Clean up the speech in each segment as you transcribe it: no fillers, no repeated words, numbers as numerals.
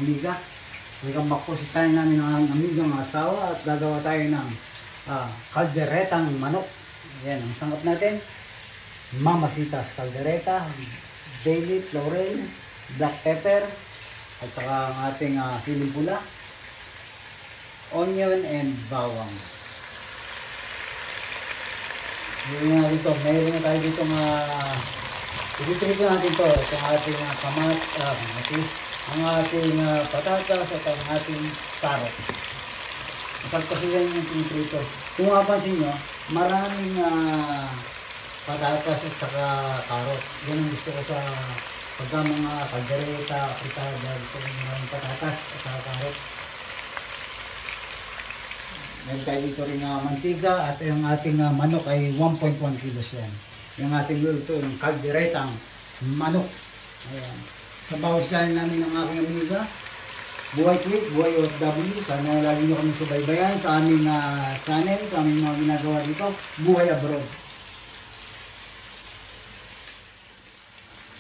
amiga. Welcome back po sa channel namin ng amigang asawa at gagawa tayo ng kalderetang manok. Ayan, ang sangkap natin, mamasitas kaldereta, bay leaf, laurel, black pepper, at saka ang ating siling pula, onion and bawang. Mayroon na tayo dito i-trip natin ito. Itong ating kamatis, ang ating patatas at ang ating carrot. Masarap kasi yan yung pinito. Kung mapansin nyo, maraming patatas at saka carrot. Yan ang gusto ko sa pagka mga kaldereta, fritada. Gusto ko maraming patatas at saka carrot. Meron tayo dito rin mantiga at yung ating manok ay 1.1 kilos yan. Yung ating luto, yung kalderetang manok. Ayan. Sa bawat channel namin ng aking amiga, Buhay Quick, Buhay OFW. Sana lagi nyo kami subaybayan sa aming channel, sa aming mga ginagawa dito, Buhay Abroad.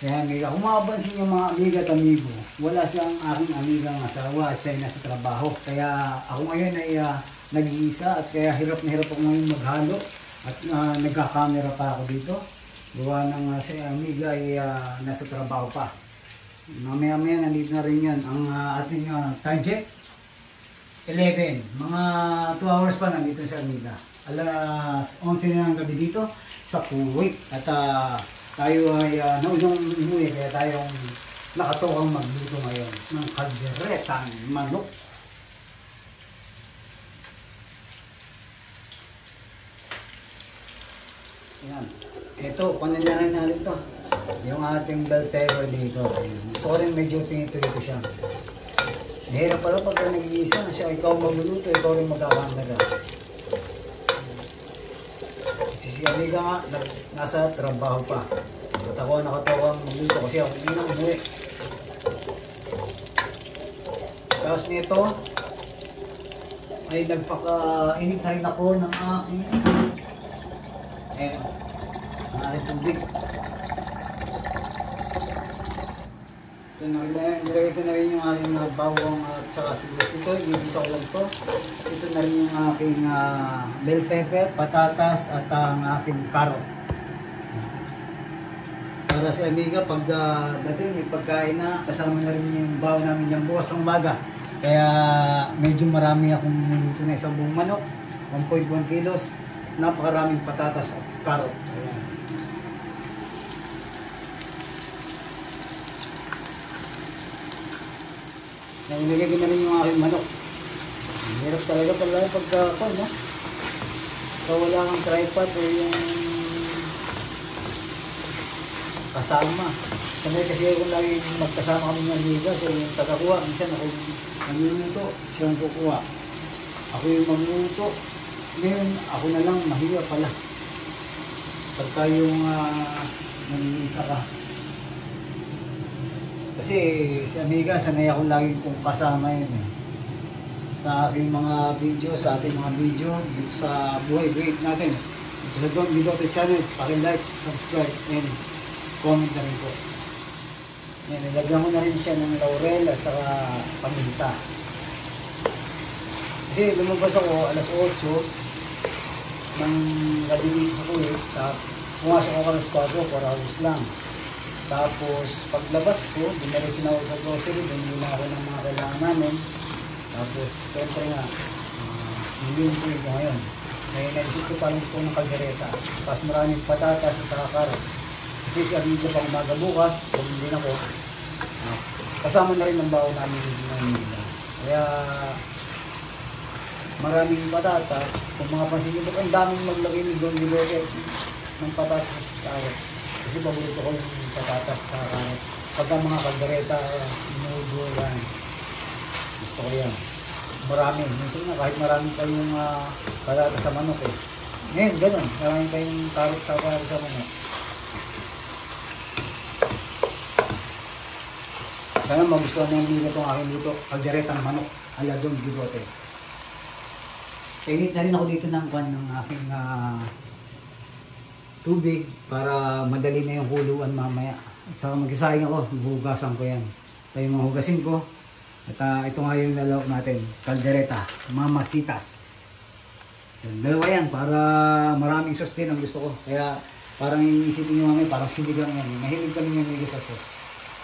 Kaya amiga, kung makapansin nyo mga amiga at amigo, wala siyang aking amigang asawa at siya ay nasa trabaho. Kaya ako ngayon ay nag-iisa at kaya hirap na hirap ako ngayon maghalo at nagka-camera pa ako dito. Gawa ng si amiga ay nasa trabaho pa. Mamaya-maya nandito na rin yan ang ating time check. 11. Mga 2 hours pa nandito si amiga. Alas 11 na ng gabi dito sa Kuwait. At tayo ay naunang umuwi kaya tayong nakatokang magluto ngayon ng kalderetang manok. Ayan. Ito, kunin na rin natin ito. Yung ating bell pepper dito. Gusto ko rin medyo pinito dito siya. Mahirap pala pagka nag-iisa siya. Ikaw magluluto, ikaw rin magkakamera. Kasi si amiga nga, nasa trabaho pa. At ako nakatawang magluto kasi ako hindi na umuwi. Tapos nito, ay nagpaka-init na rin ako ng aking ang aking tubig. Ito na rin, nilagay ko na rin yung aking bawang at saka sibuyas. Ito, ibigisa ko lang ito. Ito na rin yung aking bell pepper, patatas at ang aking carrot. Para sa amiga, pag dating may pagkain na, kasama na rin yung bawang namin yung bukas ng umaga. Kaya medyo marami akong minuto na isang buong manok, 1.1 kilos, napakaraming patatas at carrot. Ayan. Nilagay ko na rin yung aking manok. Hirap talaga pagka no? Kung wala kang tripod o yung kasama. Sanay kasi kung lagi magkasama kami ng amiga, siya yung tagakuha. Minsan ako nagluluto, siya yung kukuha. Ako yung magluto. Ngayon, ako na lang mahiya pala. Pagka yung nag-iisa ka. Kasi si amiga, sanay ako lagi kong kasama yun eh. Sa aking mga video, sa ating mga video, dito sa Buhay Great natin. Dito sa Don Bilote channel, paki-like, subscribe, and comment na rin po. Yan, nilagyan ko na rin siya ng laurel at saka paminta. Kasi lumabas ako alas 8 ng gabi dito sa Kuwait. Pumasok ako ng estado, 4 hours lang. Tapos paglabas ko, dumiretso na ako sa grocery, bumili na ako ng mga kailangan namin. Tapos siyempre nga, yung ko ngayon. Kaya naisip ko parang gusto ng kaldereta. Tapos maraming patatas at saka carrot. Kasi si amiga pa umaga bukas, kung hindi ako, kasama na rin ang baon namin ng nila. Kaya maraming patatas. Kung mga pansin nyo, ang daming maglagay ni Don Bilote ng patatas at carrot. Kasi paborito ko yung patatas at carrot. Pagka mga kaldereta, inuubo yan. Gusto ko yan. Marami. Minsan nga kahit marami kayong patatas sa manok eh. Ngayon, ganun. Marami kayong carrot sa patatas sa manok. Sana magustuhan ng mga itong aking luto, kalderetang manok, ala Don Bilote. Kainit na rin ako dito ng aking tubig para madali na yung huluan mamaya. At saka mag-isayang ako, hugasan ko yan. Ito yung mga hugasin ko. At ito nga yung nalawak natin, caldereta, mamasitas. Dalawa yan, para maraming sauce din ang gusto ko. Kaya parang iisipin nyo namin, parang sinigang yan. Mahilig kami ng miga sa sauce.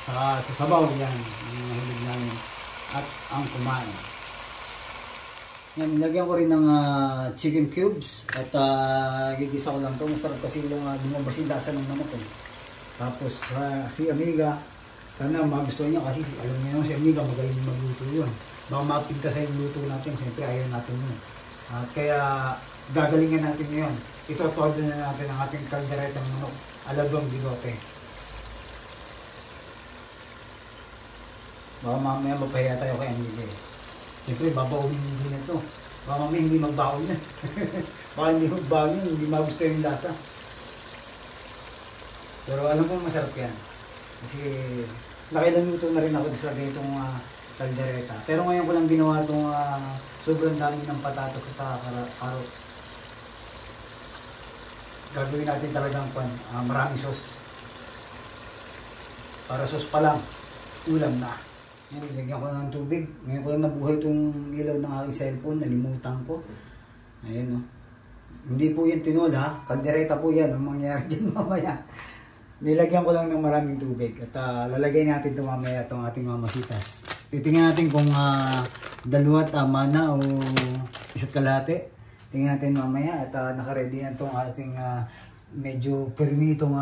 Saka sa sabaw yan, yung mahilig namin. At ang kumain. Yan, nilagyan ko rin ng chicken cubes. At gigisa ko lang ito. Masarap kasi yung lumabas yung lasa ng manok eh. Tapos si Amiga, sana magustuhan niya kasi alam niyo naman si Amiga magaling magluto yun. Baka mapinta sa yung luto natin, siyempre ayaw natin yun. Kaya gagalingan natin ngayon. Ito-todo na natin ang ating caldereta ng manok, alabang bigote. Baka mamaya mapahiya tayo kay Amiga eh. Siyempre babaunin din na ito. Baka mamaya hindi magbaon yan. Baka hindi magbaon yun, hindi magustuhan yung lasa. Pero alam ko masarap yan. Kasi nakailan luto na rin ako sa ganitong caldereta. Pero ngayon ko lang ginawa itong sobrang dami ng patatas at karot. Gagawin natin talagang maraming sauce. Para sauce pa lang, ulam na. Yan, ilagyan ko ng tubig. Ngayon ko lang nabuhay itong ilaw ng aking cellphone. Nalimutan ko. Ayan o. Hindi po yan tinola. Caldereta po yan. Ang mangyayari dyan mamaya. Nilagyan ko lang ng maraming tubig at lalagay natin ito mamaya itong ating mamasitas. Titingnan natin kung dalawa tama na o isa't kalahati. Tingnan natin mamaya at nakaready na itong ating medyo perinitong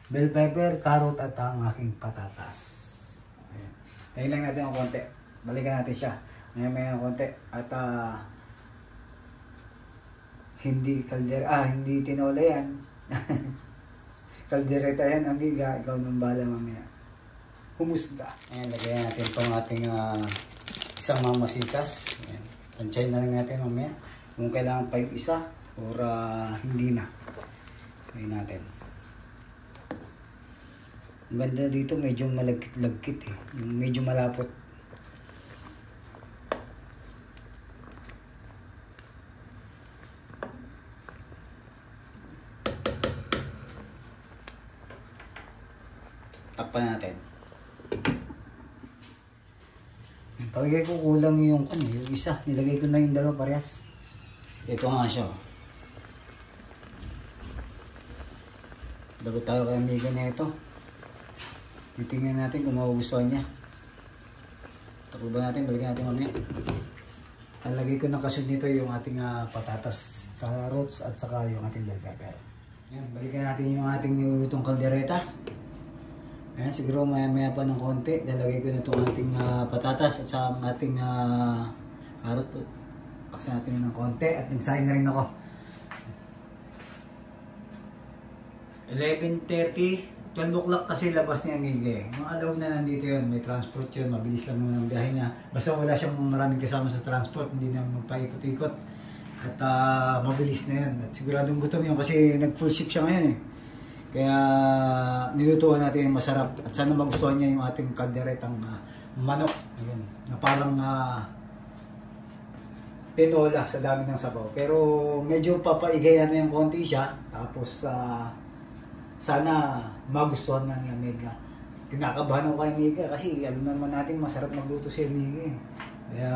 bell pepper, carrot at ang aking patatas. Ayan. Tayo lang natin ang konti. Balikan natin siya. Maya ang konti. At hindi tinola yan. Caldereta yan, Amiga. Ikaw nang bala mamaya. Humusga. Ayan, lagayan natin itong ating isang mamasitas. Ayan. Tansyahin na lang natin mamaya. Kung kailangan pa yung isa or hindi na. Ayan natin. Ang ganda dito, medyo malagkit-lagkit eh. Yung medyo malapot. Takpan natin. Palagay ko kulang yung isa. Nilagay ko na yung dalawa parehas. Ito nga siya. Lagot tayo kay Amiga na ito. Titingnan natin kung magugustuhan niya. Takuban natin, balikan natin mamaya. Nalagay ko ng kasunod nito yung ating patatas, carrots at saka yung ating bell pepper. Yan, balikan natin yung ating nilutong caldereta. Ayan, siguro maya pa ng konti. Lalagay ko na itong ating patatas at saka ang ating carrot. Paksan natin ng konti at nagsahin na rin ako. 11:30, 12 o'clock kasi labas ni Amiga eh. Mga alaw na nandito yun, may transport yun, mabilis lang naman ang biyahe niya. Basta wala siyang maraming kasama sa transport, hindi na magpaikot-ikot. At mabilis na yun. At siguradong gutom yun kasi nag-full shift siya ngayon eh. Kaya nilutuan natin yung masarap at sana magustuhan niya yung ating calderetang manok. Ayun, na parang tinola sa dami ng sabaw. Pero medyo papaigay natin yung konti siya. Tapos sana magustuhan nga ni Amiga. Kinakabahan ako kay Amiga kasi alam naman natin masarap magluto si Amiga eh. Kaya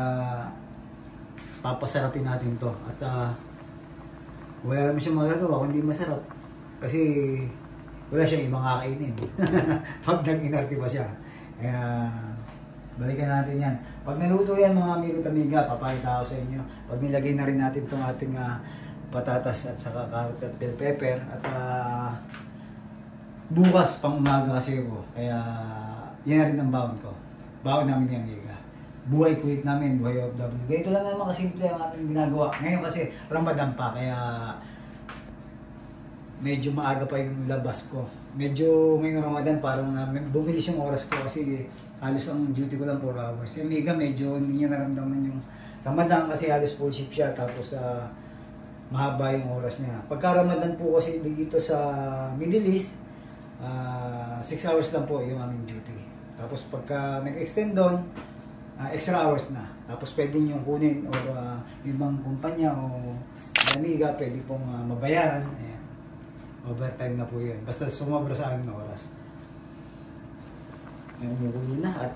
papasarapin natin to. At wala naman siya magagawa kung hindi masarap. Kasi wala siyang ibang kakainin. Pag nag-inarte pa siya. Kaya balikan natin yan. Pag naluto yan mga amigo at amiga, papakita ako sa inyo. Pag nilagay na rin natin itong ating patatas at saka carrot at bell pepper. At bukas pang umaga kasi ako. Kaya yan na rin ang baon ko. Baon namin ni amiga. Buhay kuwit namin, buhay OFW. Ganito lang naman kasimple ang aming ginagawa. Ngayon kasi Ramadan pa, kaya medyo maaga pa yung labas ko. Medyo ngayong Ramadan parang bumilis yung oras ko kasi halos ang duty ko lang 4 hours. Si Amiga medyo hindi niya naramdaman yung Ramadan kasi halos full shift siya tapos mahaba yung oras niya. Pagka Ramadan po kasi dito sa Middle East, 6 hours lang po yung aming duty. Tapos pagka nag-extend doon, extra hours na. Tapos pwede nyo kunin o ibang kumpanya o Amiga pwede pong mabayaran. Ayan. Overtime na po yun. Basta sumobra sa amin na oras. Ayan, mukulo na at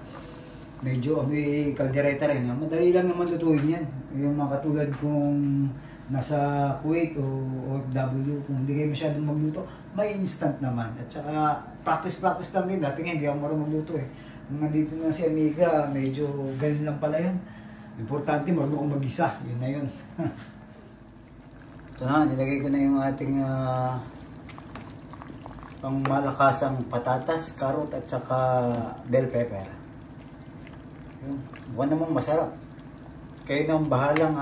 medyo may kaldereta rin. Madali lang naman lutuin yan. Yung mga katulad kung nasa Kuwait o OFW, kung hindi kayo masyadong magluto, may instant naman. At saka practice lang din. Dati nga hindi ako marunong magluto eh. Nung nandito na si Amiga, medyo ganun lang pala yun. Importante marunong akong mag-isa. Yun na yun. Ito na, nilagay ko na yung ating pang malakasang patatas, carrot at saka bell pepper. Yun. Mukhang namang masarap. Kayo nang bahalang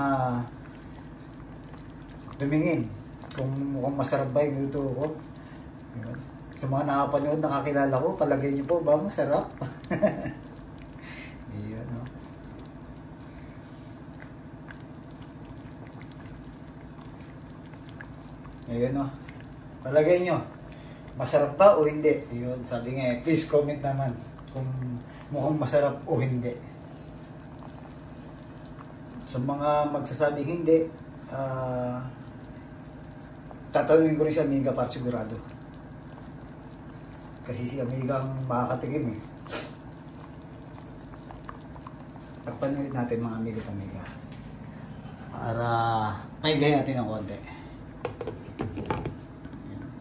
tumingin kung mukhang masarap ba yung luto ko. Yun. Sa mga nakapanood, nakakilala ko, palagay niyo po ba masarap? Yun, no? Ayun, no? Palagay nyo, masarap ba o hindi? Yun, sabi nga, please comment naman kung mukhang masarap o hindi. Sa mga magsasabing hindi, tatanungin ko rin si Amiga para sigurado. Kasi si Amiga ang makakatikim eh. Takpan ulit natin mga Amiga at Amiga. Para paigay natin ng konti.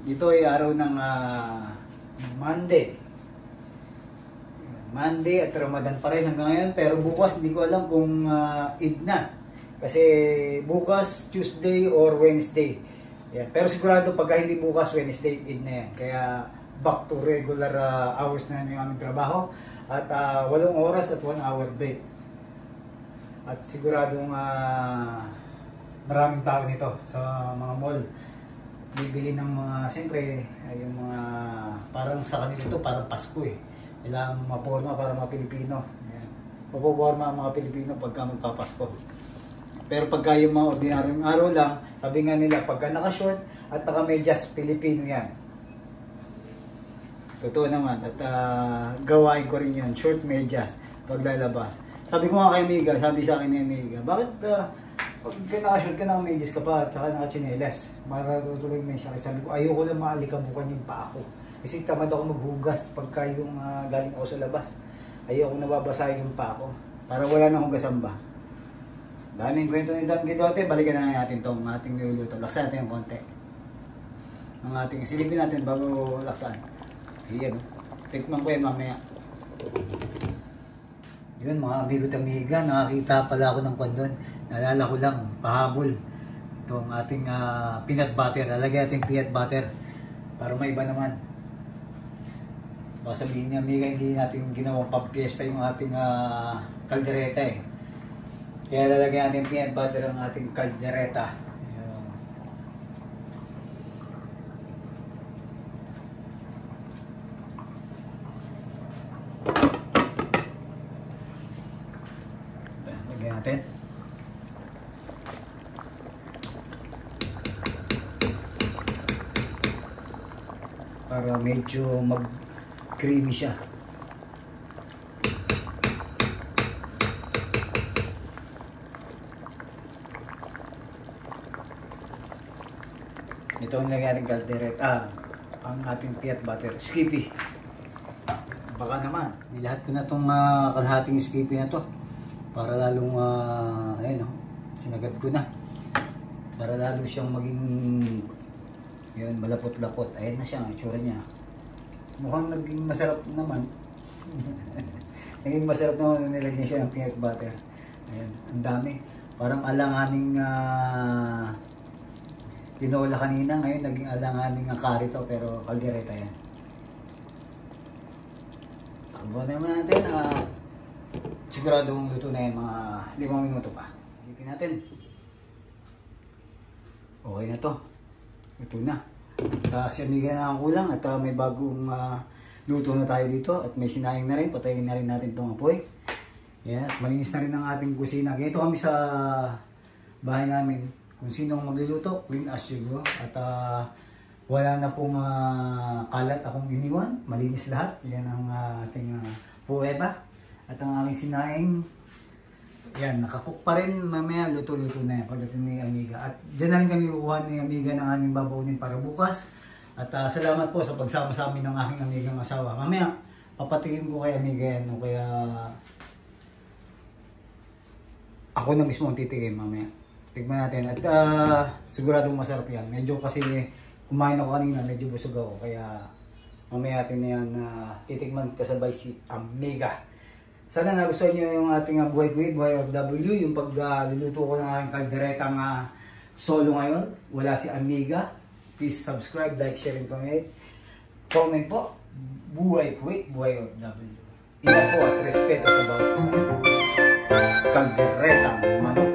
Dito ay araw ng Monday. Monday at Ramadan pa rin hanggang ngayon. Pero bukas hindi ko alam kung Eid na. Kasi bukas Tuesday or Wednesday. Yan. Pero sigurado pagka hindi bukas Wednesday, Eid na yan. Kaya back to regular hours na yung aming trabaho. At 8 oras at 1 hour break. At siguradong maraming tao nito sa mga mall. Bibili ng mga, siyempre, yung mga, parang sa kanila ito, parang Pasko eh. Kailangan maporma para mga Pilipino. Ayan. Mapoporma ang mga Pilipino pagka magpapasko. Pero pagka yung mga ordinaryong araw lang, sabi nga nila, pagka naka-short at naka-medyas, Pilipino yan. Totoo naman. At gawain ko rin yan, short medyas, paglalabas. Sabi ko nga kay Amiga, sabi sa akin ni Amiga, bakit pag naka-short ka, naka-medyas ka pa at saka naka-chinelas, maratutuloy may sakit. Sabi ko, ayoko lang maalikabukan yung paa ko. Kasi tamad ako maghugas pagka yung galing ako sa labas. Ayoko nababasa yung paa ko. Para wala na akong gasamba. Daming kwento ni Don Quijote, balikan na natin itong ating niluluto. Laksan natin yung konti. Ang ating silipin natin bago laksan. Ayan. Tikman ko yan mamaya. Yun mga amigo at amiga, nakakita pala ako ng kondon. Naalala ko lang, pahabol. Itong ating peanut butter. Lalagay natin peanut butter. Para may iba naman. Baka sabihin niya, amiga, hindi natin ginawang pampiesta yung ating kaldereta eh. Kaya lalagay natin peanut butter ang ating kaldereta. Ayan. Lagyan natin. Para medyo mag-creamy siya. Ito ang nangyayari kaldereta. Ang ating peanut butter. Skippy. Baka naman, nilahat ko na itong kalahating skippy na to. Para lalong, ayun, sinagad ko na. Para lalo siyang maging, yun, malapot-lapot. Ayan na siya, ang itsura niya. Mukhang naging masarap naman. Naging masarap naman nung nilagyan siya ng peanut butter. Ayan, ang dami. Parang alanganing tinola kanina, ngayon naging alanganing curry to, pero kaldereta yan. Takbo naman natin, siguradong luto na yan, mga 5 minuto pa. Silipin natin. Okay na to. Ito na. At si amiga na ang kulang at may bagong luto na tayo dito at may sinayang na rin. Patayin na rin natin itong apoy. Yan. At malinis na rin ang ating kusina. Ito kami sa bahay namin. Kung sinong magluluto, clean as you go. At wala na pong kalat akong iniwan. Malinis lahat. Yan ang ating puweba. At ang aming sinaing, yan, nakakook pa rin. Mamaya luto-luto na yan pagdating ni Amiga. At dyan na rin kami kukuha ni Amiga ng aming babaunin para bukas. At salamat po sa pagsama sa amin ng aking amigang asawa. Mamaya, papatikin ko kay Amiga yan. O kaya ako na mismo ang titikim mamaya. Tignan natin at siguradong masarap yan. Medyo kasi kumain ako kanina, medyo busog ako kaya mamaya natin yan titikman kasabay si Amiga. Sana nagustuhan nyo yung ating buhay kuwit, buhay OFW, yung pagluluto ko ng aking kalderetang solo ngayon. Wala si Amiga. Please subscribe, like, share, and comment. Comment po, buhay kuwit, buhay OFW. Ina po at respeto sa bawat isa. Kalderetang manok.